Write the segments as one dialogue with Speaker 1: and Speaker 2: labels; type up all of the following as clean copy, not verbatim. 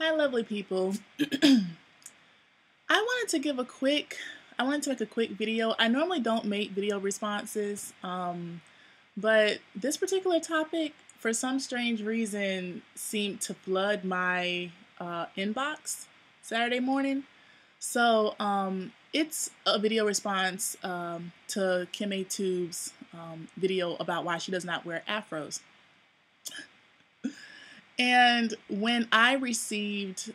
Speaker 1: Hi, lovely people. I wanted to make a quick video. I normally don't make video responses, but this particular topic, for some strange reason, seemed to flood my inbox Saturday morning. So it's a video response to Kimmaytube's video about why she does not wear afros. And when I received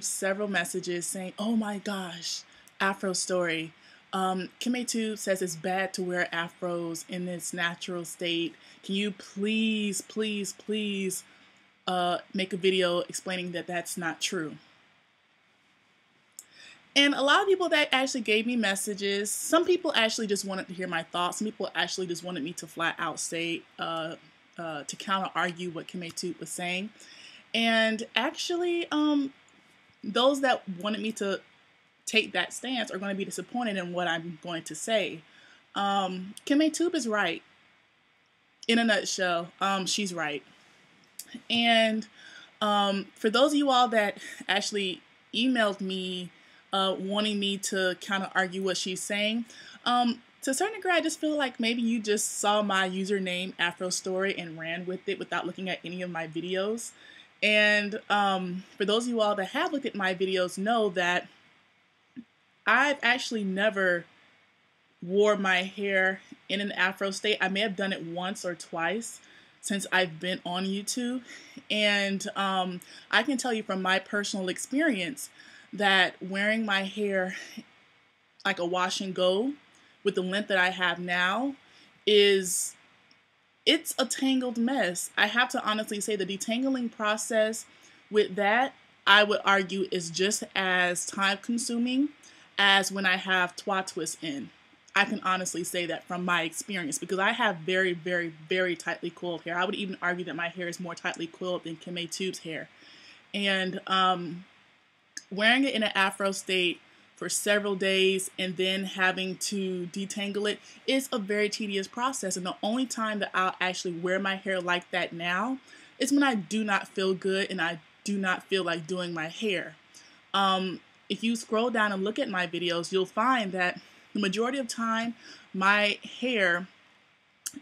Speaker 1: several messages saying, "Oh my gosh, Afrostory. Kimmaytube says it's bad to wear afros in its natural state. Can you please, please, please make a video explaining that that's not true?" And a lot of people that actually gave me messages, some people actually just wanted to hear my thoughts. Some people actually just wanted me to flat out say, to counter argue what Kimmaytube was saying. And actually, those that wanted me to take that stance are going to be disappointed in what I'm going to say. Kimmaytube is right. In a nutshell, she's right. And for those of you all that actually emailed me wanting me to kind of argue what she's saying, to a certain degree, I just feel like maybe you just saw my username Afrostory and ran with it without looking at any of my videos. And for those of you all that have looked at my videos know that I've actually never wore my hair in an afro state. I may have done it once or twice since I've been on YouTube. And I can tell you from my personal experience that wearing my hair like a wash and go with the length that I have now it's a tangled mess. I have to honestly say the detangling process with that, I would argue, is just as time consuming as when I have twat twists in. I can honestly say that from my experience because I have very, very, very tightly coiled hair. I would even argue that my hair is more tightly coiled than Kimmaytube's hair. And wearing it in an afro state for several days and then having to detangle it is a very tedious process. And the only time that I'll actually wear my hair like that now is when I do not feel good and I do not feel like doing my hair. If you scroll down and look at my videos, you'll find that the majority of time my hair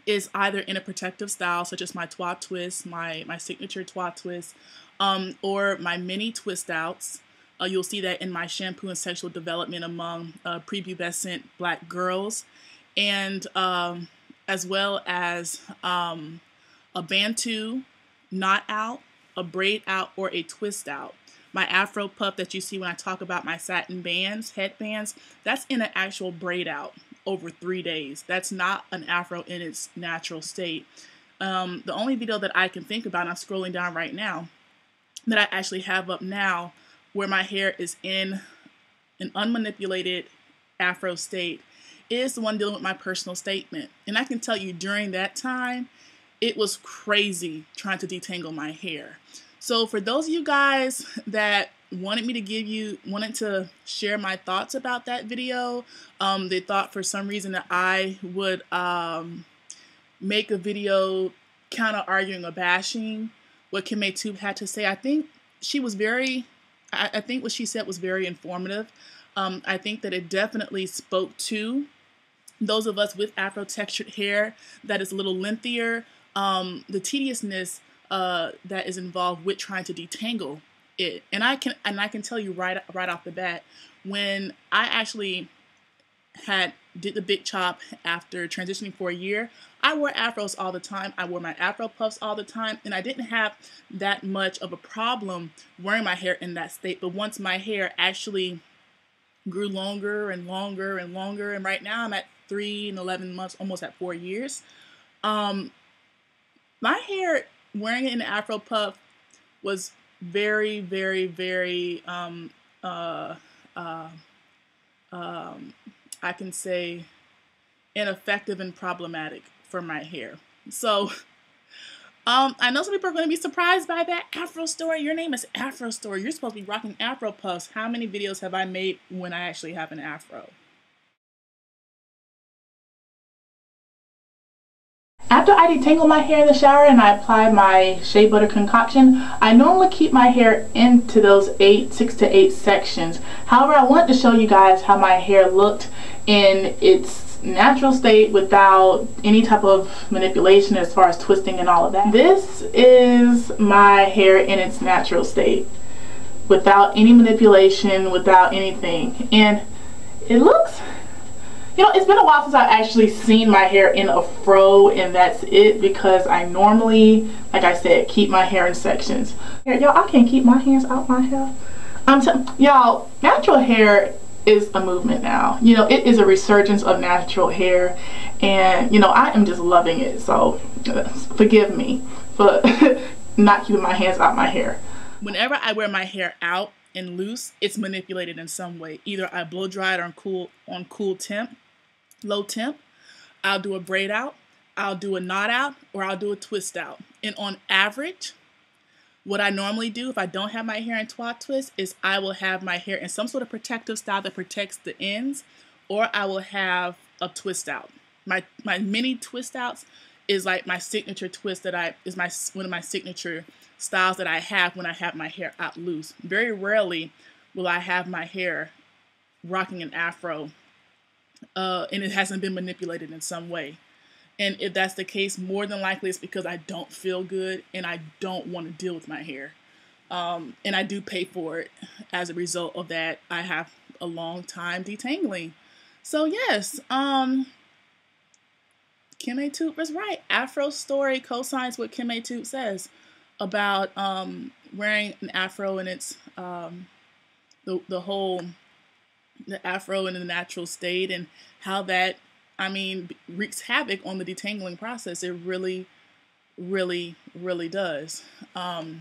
Speaker 1: is either in a protective style, such as my twat twist, my signature twat twist, or my mini twist outs. You'll see that in my shampoo and sexual development among prepubescent black girls, and as well as a bantu knot out, a braid out, or a twist out. My afro puff that you see when I talk about my satin bands, headbands, that's in an actual braid out over 3 days. That's not an afro in its natural state. The only video that I can think about, and I'm scrolling down right now, that I actually have up now where my hair is in an unmanipulated afro state is the one dealing with my personal statement. And I can tell you during that time, it was crazy trying to detangle my hair. So for those of you guys that wanted to share my thoughts about that video, they thought for some reason that I would make a video kind of arguing or bashing what Kimmaytube had to say. I think what she said was very informative. I think that it definitely spoke to those of us with afro-textured hair that is a little lengthier, the tediousness that is involved with trying to detangle it. And I can tell you right off the bat, when I actually did the big chop after transitioning for a year, I wore afros all the time. I wore my afro puffs all the time, and I didn't have that much of a problem wearing my hair in that state. But once my hair actually grew longer and longer and longer, and right now I'm at 3 and 11 months, almost at 4 years, my hair, wearing it in an afro puff, was very, very, very, I can say, ineffective and problematic for my hair. So I know some people are going to be surprised by that. Afrostory, your name is Afrostory. You're supposed to be rocking afro puffs. How many videos have I made when I actually have an afro? After I detangle my hair in the shower and I apply my shea butter concoction, I normally keep my hair into those 6 to 8 sections. However, I want to show you guys how my hair looked in its natural state without any type of manipulation as far as twisting and all of that. This is my hair in its natural state without any manipulation, without anything. And it looks, you know, it's been a while since I've actually seen my hair in a fro, and that's it, because I normally, like I said, keep my hair in sections. Y'all, I can't keep my hands out my hair. Y'all, natural hair is a movement now. You know, it is a resurgence of natural hair, and you know, I am just loving it. So forgive me for not keeping my hands out my hair. Whenever I wear my hair out and loose, it's manipulated in some way. Either I blow dry it on cool temp, low temp, I'll do a braid out, I'll do a knot out, or I'll do a twist out. And on average, what I normally do if I don't have my hair in twat twist is I will have my hair in some sort of protective style that protects the ends, or I will have a twist out. My mini twist outs is like my signature twist that one of my signature styles that I have when I have my hair out loose. Very rarely will I have my hair rocking an afro and it hasn't been manipulated in some way. And if that's the case, more than likely it's because I don't feel good and I don't want to deal with my hair. And I do pay for it as a result of that. I have a long time detangling. So yes, Kimmaytube was right. Afrostory co-signs what Kimmaytube says about wearing an afro and its the afro in the natural state, and how that, I mean, wreaks havoc on the detangling process. It really, really, really does. Do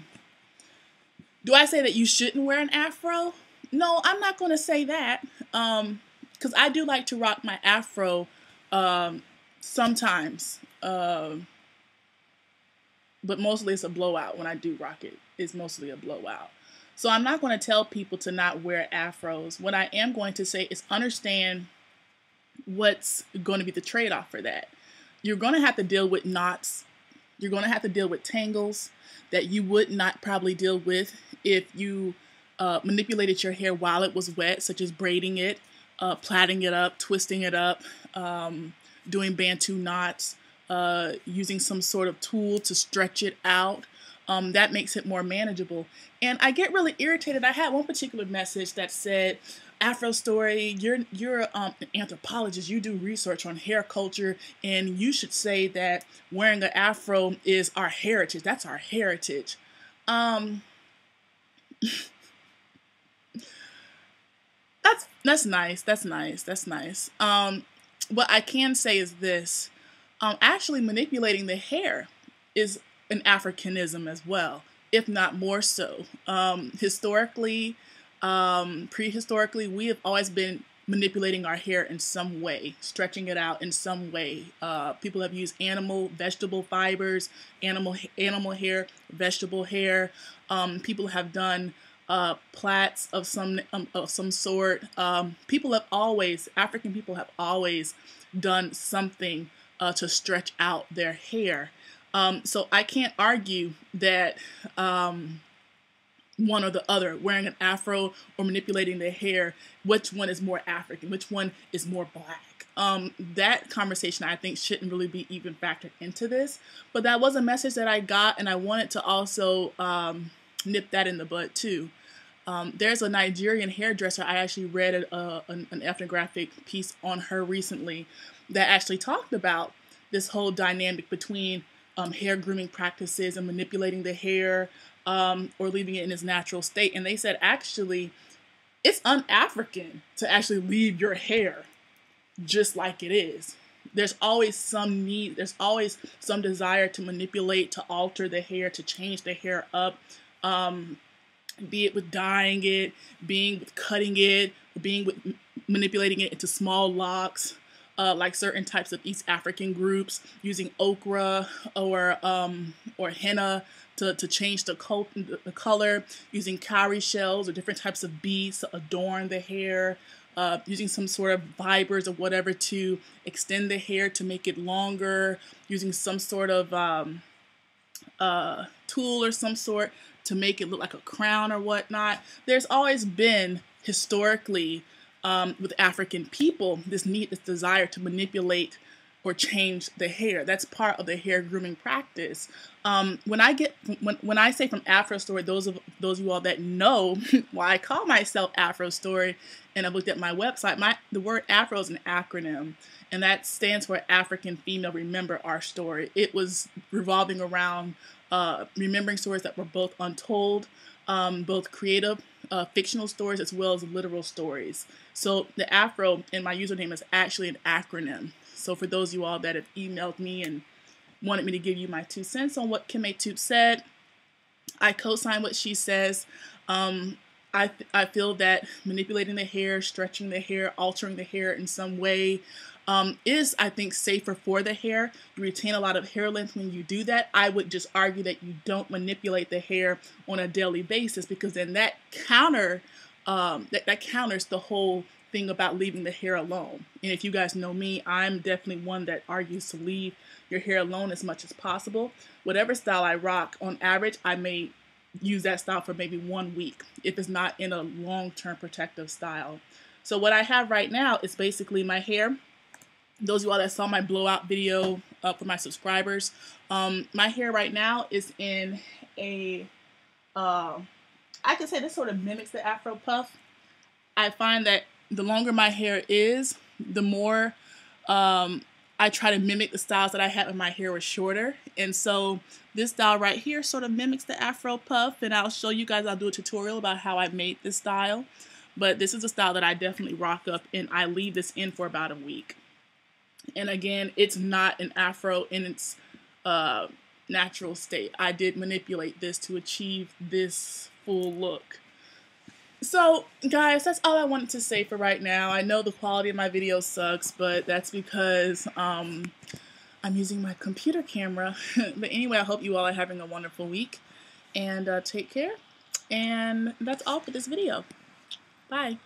Speaker 1: I say that you shouldn't wear an afro? No, I'm not going to say that, because I do like to rock my afro sometimes, but mostly it's a blowout. When I do rock it, it's mostly a blowout. So I'm not going to tell people to not wear afros. What I am going to say is understand what's going to be the trade-off for that. You're going to have to deal with knots. You're going to have to deal with tangles that you would not probably deal with if you manipulated your hair while it was wet, such as braiding it, plaiting it up, twisting it up, doing Bantu knots, using some sort of tool to stretch it out. That makes it more manageable. And I get really irritated. I had one particular message that said, Afrostory, you're an anthropologist, you do research on hair culture, and you should say that wearing an afro is our heritage. That's our heritage. That's nice. That's nice. That's nice. What I can say is this. Actually manipulating the hair is an Africanism as well, if not more so. Historically, prehistorically, we have always been manipulating our hair in some way, stretching it out in some way. People have used vegetable fibers, animal hair, vegetable hair. People have done plaits of some sort. African people have always done something to stretch out their hair. So I can't argue that one or the other, wearing an afro or manipulating their hair, which one is more African, which one is more black. That conversation, I think, shouldn't really be even factored into this. But that was a message that I got, and I wanted to also nip that in the bud too. There's a Nigerian hairdresser. I actually read an ethnographic piece on her recently that actually talked about this whole dynamic between hair grooming practices and manipulating the hair, or leaving it in its natural state. And they said, actually, it's un-African to actually leave your hair just like it is. There's always some need, there's always some desire to manipulate, to alter the hair, to change the hair up, be it with dyeing it, being with cutting it, being with manipulating it into small locks, like certain types of East African groups using okra or henna to change the color, using cowrie shells or different types of beads to adorn the hair, using some sort of fibers or whatever to extend the hair to make it longer, using some sort of tool or some sort to make it look like a crown or whatnot. There's always been historically with African people this desire to manipulate or change the hair. That's part of the hair grooming practice. When I say from Afrostory, those of you all that know why I call myself Afrostory, and I've looked at my website, the word Afro is an acronym, and that stands for African Female Remember Our Story. It was revolving around remembering stories that were both untold, both creative, fictional stories, as well as literal stories. So the Afro in my username is actually an acronym. So for those of you all that have emailed me and wanted me to give you my 2 cents on what Kimmaytube said, I co-sign what she says. I feel that manipulating the hair, stretching the hair, altering the hair in some way is, I think, safer for the hair. You retain a lot of hair length when you do that. I would just argue that you don't manipulate the hair on a daily basis, because then that counters the whole thing about leaving the hair alone. And if you guys know me, I'm definitely one that argues to leave your hair alone as much as possible. Whatever style I rock, on average, I may use that style for maybe 1 week if it's not in a long-term protective style. So what I have right now is basically my hair. Those of you all that saw my blowout video for my subscribers, my hair right now is in a, I can say this sort of mimics the Afro puff. I find that the longer my hair is, the more I try to mimic the styles that I had when my hair was shorter. And so this style right here sort of mimics the Afro puff, and I'll show you guys, I'll do a tutorial about how I made this style. But this is a style that I definitely rock up, and I leave this in for about a week. And again, it's not an Afro in its natural state. I did manipulate this to achieve this full look. So guys, that's all I wanted to say for right now. I know the quality of my video sucks, but that's because I'm using my computer camera. But anyway, I hope you all are having a wonderful week, and take care. And that's all for this video. Bye.